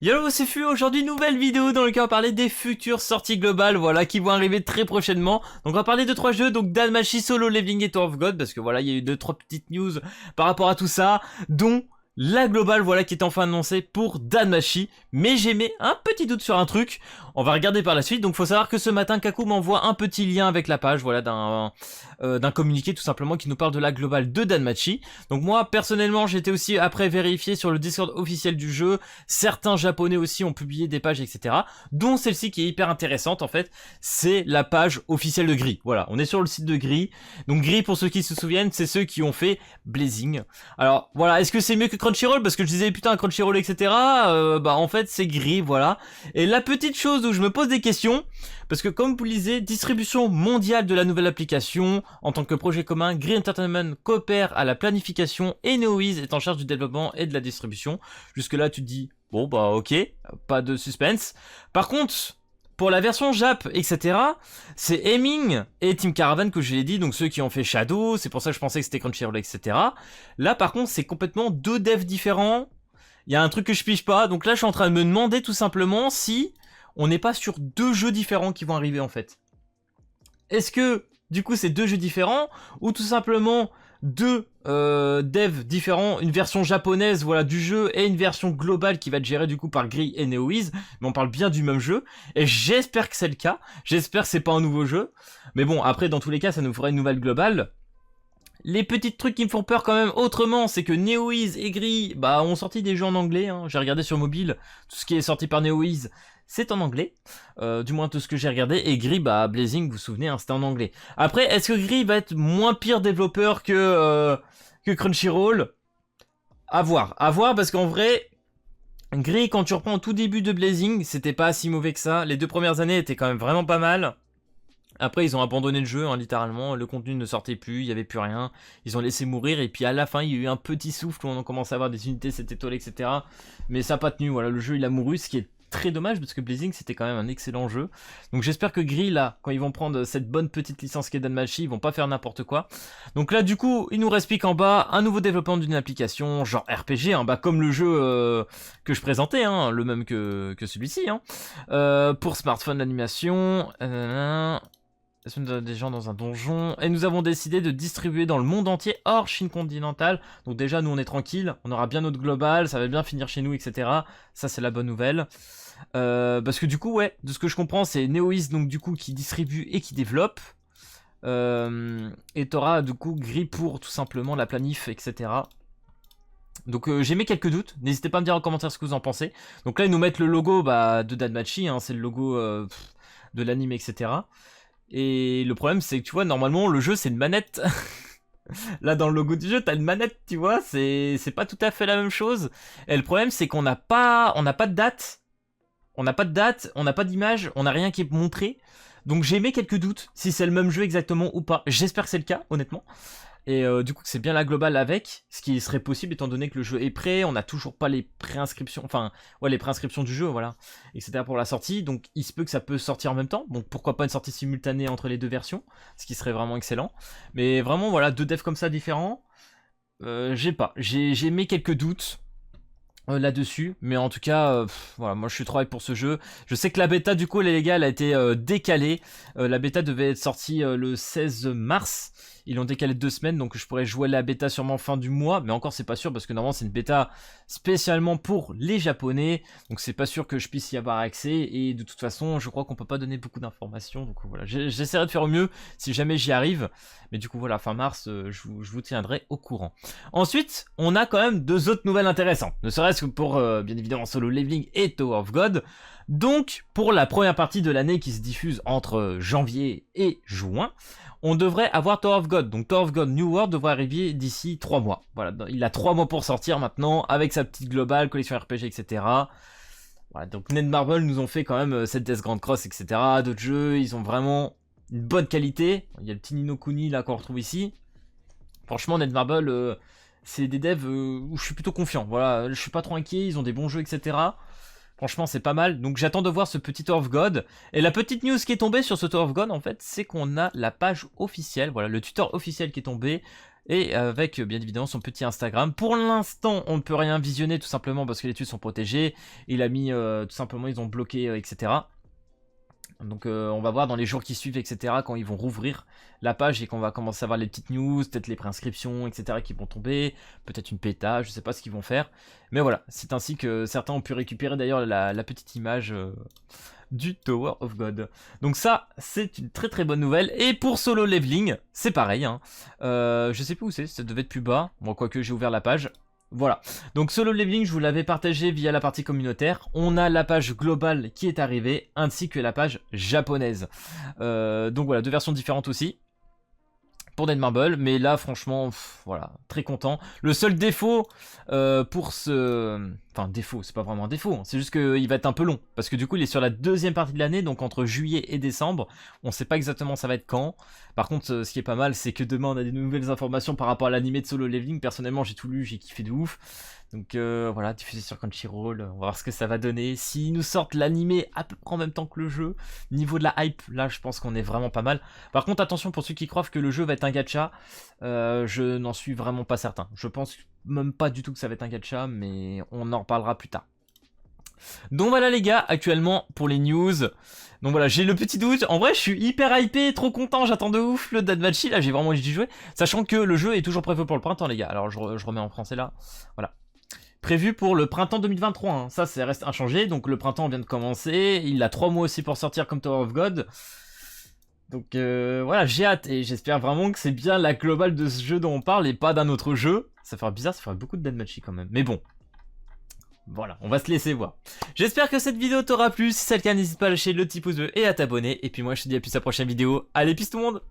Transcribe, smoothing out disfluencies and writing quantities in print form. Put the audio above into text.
Yo, c'est Fu, aujourd'hui nouvelle vidéo dans laquelle on va parler des futures sorties globales, voilà, qui vont arriver très prochainement. Donc on va parler de 3 jeux, donc Danmachi, Solo Leveling et Tower of God, parce que voilà, il y a eu 2-3 petites news par rapport à tout ça, dont la globale, voilà, qui est enfin annoncée pour Danmachi. Mais j'ai mis un petit doute sur un truc, on va regarder par la suite. Donc faut savoir que ce matin, Kaku m'envoie un petit lien avec la page, voilà, d'un communiqué tout simplement qui nous parle de la globale de Danmachi. Donc moi, personnellement, j'ai été aussi après vérifier sur le Discord officiel du jeu. Certains japonais aussi ont publié des pages, etc. Dont celle-ci qui est hyper intéressante en fait, c'est la page officielle de Gris. Voilà, on est sur le site de Gris. Donc Gris, pour ceux qui se souviennent, c'est ceux qui ont fait Blazing. Alors voilà, est-ce que c'est mieux que Crunchyroll? Parce que je disais putain Crunchyroll, etc. Bah en fait c'est Gris, voilà. Et la petite chose où je me pose des questions, parce que comme vous le lisez, distribution mondiale de la nouvelle application, en tant que projet commun, Gris Entertainment coopère à la planification et NeoWiz est en charge du développement et de la distribution. Jusque là tu te dis, bon bah ok, pas de suspense. Par contre, pour la version Jap, etc., c'est Hemming et Team Caravan que je l'ai dit, donc ceux qui ont fait Shadow, c'est pour ça que je pensais que c'était Crunchyroll, etc. Là par contre c'est complètement deux devs différents, il y a un truc que je pige pas, donc là je suis en train de me demander tout simplement si on n'est pas sur deux jeux différents qui vont arriver en fait. Est-ce que du coup c'est deux jeux différents ou tout simplement deux devs différents, une version japonaise voilà du jeu et une version globale qui va être gérée du coup par Gris et NeoWiz, mais on parle bien du même jeu et j'espère que c'est le cas, j'espère que c'est pas un nouveau jeu, mais bon après dans tous les cas ça nous ferait une nouvelle globale. Les petits trucs qui me font peur quand même autrement, c'est que NeoWiz et Gris bah, ont sorti des jeux en anglais, hein. J'ai regardé sur mobile, tout ce qui est sorti par NeoWiz, c'est en anglais, du moins tout ce que j'ai regardé, et Gris, bah Blazing, vous vous souvenez, hein, c'était en anglais. Après, est-ce que Gris va être moins pire développeur que Crunchyroll? À voir, parce qu'en vrai, Gris, quand tu reprends au tout début de Blazing, c'était pas si mauvais que ça, les 2 premières années étaient quand même vraiment pas mal. Après, ils ont abandonné le jeu, hein, littéralement. Le contenu ne sortait plus, il n'y avait plus rien. Ils ont laissé mourir. Et puis à la fin, il y a eu un petit souffle où on a commencé à avoir des unités 7 étoiles, etc. Mais ça n'a pas tenu. Voilà, le jeu, il a mouru, ce qui est très dommage parce que Blazing, c'était quand même un excellent jeu. Donc j'espère que Gris, là, quand ils vont prendre cette bonne petite licence qu'est Danmachi, ils vont pas faire n'importe quoi. Donc là, du coup, il nous reste plus qu'en bas un nouveau développement d'une application, genre RPG, hein, bah, comme le jeu que je présentais, hein, le même que celui-ci. Hein. Pour smartphone, l'animation. Des gens dans un donjon, et nous avons décidé de distribuer dans le monde entier hors Chine continentale. Donc déjà nous on est tranquille, on aura bien notre global, ça va bien finir chez nous, etc. Ça c'est la bonne nouvelle. Parce que du coup de ce que je comprends c'est NeoWiz donc du coup qui distribue et qui développe. Et t'auras du coup Gris pour tout simplement la planif, etc. Donc j'ai mis quelques doutes, n'hésitez pas à me dire en commentaire ce que vous en pensez. Donc là ils nous mettent le logo de Danmachi, hein, c'est le logo de l'anime, etc. Et le problème c'est que tu vois normalement le jeu c'est une manette. Là dans le logo du jeu t'as une manette, tu vois, c'est pas tout à fait la même chose. Et le problème c'est qu'on n'a pas de date. On n'a pas de date, on n'a pas d'image, on n'a rien qui est montré. Donc j'ai mis quelques doutes si c'est le même jeu exactement ou pas. J'espère que c'est le cas honnêtement. Et du coup c'est bien la globale avec, ce qui serait possible étant donné que le jeu est prêt, on n'a toujours pas les préinscriptions, enfin ouais les préinscriptions du jeu, voilà, etc. pour la sortie, donc il se peut que ça peut sortir en même temps, donc pourquoi pas une sortie simultanée entre les deux versions, ce qui serait vraiment excellent. Mais vraiment voilà, deux devs comme ça différents, j'ai mis quelques doutes là-dessus, mais en tout cas voilà, moi je suis trop hype pour ce jeu. Je sais que la bêta du coup les gars elle a été décalée, la bêta devait être sortie le 16 mars, ils l'ont décalé de 2 semaines, donc je pourrais jouer la bêta sûrement fin du mois, mais encore c'est pas sûr parce que normalement c'est une bêta spécialement pour les japonais, donc c'est pas sûr que je puisse y avoir accès, et de toute façon je crois qu'on peut pas donner beaucoup d'informations, donc voilà, j'essaierai de faire au mieux si jamais j'y arrive, mais du coup voilà, fin mars je vous tiendrai au courant. Ensuite on a quand même 2 autres nouvelles intéressantes, ne serait-ce que pour bien évidemment Solo Leveling et Tower of God. Donc pour la première partie de l'année qui se diffuse entre janvier et juin, on devrait avoir Tower of God. Donc Tower of God New World devrait arriver d'ici 3 mois. Voilà, il a 3 mois pour sortir maintenant, avec sa petite globale, collection RPG, etc. Voilà, donc Netmarble nous ont fait quand même cette Death Grand Cross, etc. D'autres jeux, ils ont vraiment une bonne qualité. Il y a le petit Nino Kuni là qu'on retrouve ici. Franchement Netmarble, c'est des devs où je suis plutôt confiant. Voilà, je suis pas trop inquiet, ils ont des bons jeux, etc. Franchement, c'est pas mal. Donc j'attends de voir ce petit Tower of God. Et la petite news qui est tombée sur ce Tower of God, en fait, c'est qu'on a la page officielle. Voilà, le tuteur officiel qui est tombé. et avec bien évidemment son petit Instagram. Pour l'instant, on ne peut rien visionner tout simplement parce que les tweets sont protégés. Il a mis tout simplement, ils ont bloqué, etc. Donc on va voir dans les jours qui suivent, etc. quand ils vont rouvrir la page et qu'on va commencer à voir les petites news, peut-être les préinscriptions, etc. qui vont tomber, peut-être une péta, je sais pas ce qu'ils vont faire. Mais voilà, c'est ainsi que certains ont pu récupérer d'ailleurs la petite image du Tower of God. Donc ça, c'est une très très bonne nouvelle. Et pour Solo Leveling, c'est pareil. Hein. Je sais plus où c'est, ça devait être plus bas. Bon, quoique j'ai ouvert la page. Voilà, donc Solo Leveling, je vous l'avais partagé via la partie communautaire. On a la page globale qui est arrivée, ainsi que la page japonaise. Donc voilà, deux versions différentes aussi pour Dead Marble, mais là franchement, voilà, très content. Le seul défaut pour ce... Enfin défaut, c'est pas vraiment un défaut, hein. C'est juste qu'il va être un peu long, parce que du coup il est sur la deuxième partie de l'année, donc entre juillet et décembre, on sait pas exactement ça va être quand. Par contre, ce qui est pas mal, c'est que demain on a des nouvelles informations par rapport à l'animé de Solo Leveling. Personnellement j'ai tout lu, j'ai kiffé de ouf. Donc voilà, diffusé sur Crunchyroll, on va voir ce que ça va donner. S'ils nous sortent l'animé à peu près en même temps que le jeu, niveau de la hype, là je pense qu'on est vraiment pas mal. Par contre attention pour ceux qui croient que le jeu va être un gacha, je n'en suis vraiment pas certain. Je pense même pas du tout que ça va être un gacha, mais on en reparlera plus tard. Donc voilà les gars, actuellement pour les news. Donc voilà, j'ai le petit doute. En vrai, je suis hyper hypé, trop content, j'attends de ouf le Danmachi. Là, j'ai vraiment envie d'y jouer. Sachant que le jeu est toujours prévu pour le printemps, les gars. Alors, je remets en français là. Voilà. Prévu pour le printemps 2023. Hein. Ça reste inchangé. Donc le printemps vient de commencer. Il a 3 mois aussi pour sortir comme Tower of God. Donc voilà, j'ai hâte. Et j'espère vraiment que c'est bien la globale de ce jeu dont on parle et pas d'un autre jeu. Ça ferait bizarre, ça ferait beaucoup de Danmachi quand même. Mais bon. Voilà, on va se laisser voir. J'espère que cette vidéo t'aura plu. Si c'est le cas, n'hésite pas à lâcher le petit pouce bleu et à t'abonner. Et puis moi, je te dis à plus à la prochaine vidéo. Allez, peace tout le monde!